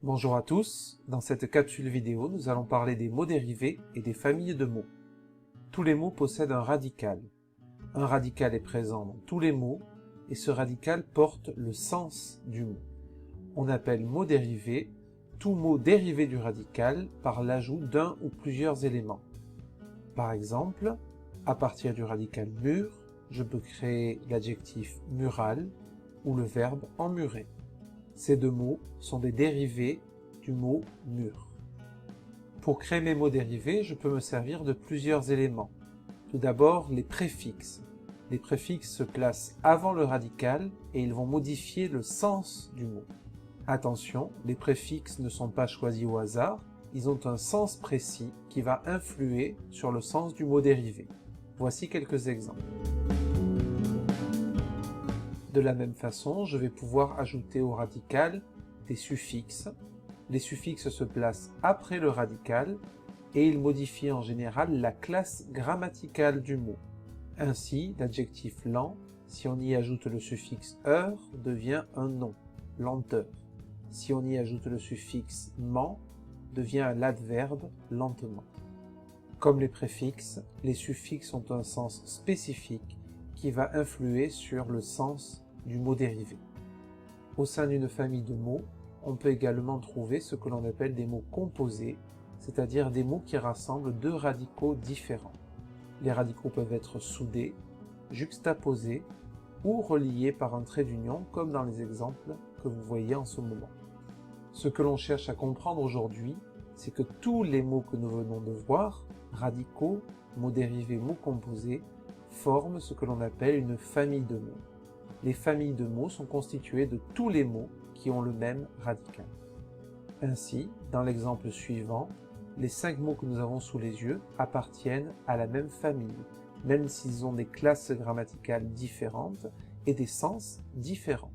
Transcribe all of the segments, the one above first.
Bonjour à tous, dans cette capsule vidéo, nous allons parler des mots dérivés et des familles de mots. Tous les mots possèdent un radical. Un radical est présent dans tous les mots, et ce radical porte le sens du mot. On appelle mot dérivé tout mot dérivé du radical par l'ajout d'un ou plusieurs éléments. Par exemple, à partir du radical mur, je peux créer l'adjectif mural ou le verbe emmurer. Ces deux mots sont des dérivés du mot mur. Pour créer mes mots dérivés, je peux me servir de plusieurs éléments. Tout d'abord, les préfixes. Les préfixes se placent avant le radical et ils vont modifier le sens du mot. Attention, les préfixes ne sont pas choisis au hasard, ils ont un sens précis qui va influer sur le sens du mot dérivé. Voici quelques exemples. De la même façon, je vais pouvoir ajouter au radical des suffixes. Les suffixes se placent après le radical et ils modifient en général la classe grammaticale du mot. Ainsi, l'adjectif lent, si on y ajoute le suffixe heure, devient un nom, lenteur. Si on y ajoute le suffixe ment, devient un adverbe, lentement. Comme les préfixes, les suffixes ont un sens spécifique qui va influer sur le sens du mot dérivé. Au sein d'une famille de mots, on peut également trouver ce que l'on appelle des mots composés, c'est-à-dire des mots qui rassemblent deux radicaux différents. Les radicaux peuvent être soudés, juxtaposés ou reliés par un trait d'union, comme dans les exemples que vous voyez en ce moment. Ce que l'on cherche à comprendre aujourd'hui, c'est que tous les mots que nous venons de voir, radicaux, mots dérivés, mots composés, forment ce que l'on appelle une famille de mots. Les familles de mots sont constituées de tous les mots qui ont le même radical. Ainsi, dans l'exemple suivant, les 5 mots que nous avons sous les yeux appartiennent à la même famille, même s'ils ont des classes grammaticales différentes et des sens différents.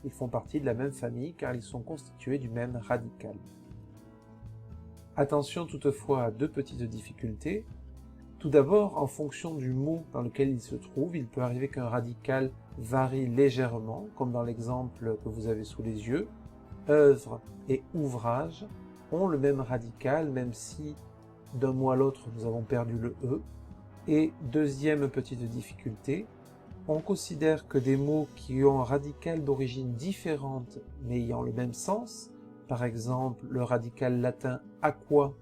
Ils font partie de la même famille car ils sont constitués du même radical. Attention toutefois à deux petites difficultés. Tout d'abord, en fonction du mot dans lequel il se trouve, il peut arriver qu'un radical varie légèrement, comme dans l'exemple que vous avez sous les yeux. Œuvre et ouvrage ont le même radical, même si d'un mot à l'autre nous avons perdu le E. Et deuxième petite difficulté, on considère que des mots qui ont un radical d'origine différente mais ayant le même sens, par exemple le radical latin aqua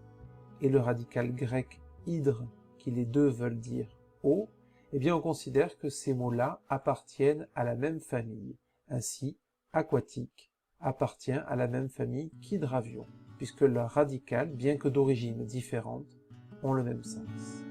et le radical grec hydre, qui les deux veulent dire eau, eh bien on considère que ces mots-là appartiennent à la même famille. Ainsi, aquatique appartient à la même famille qu'hydravion, puisque leurs radicales, bien que d'origine différente, ont le même sens.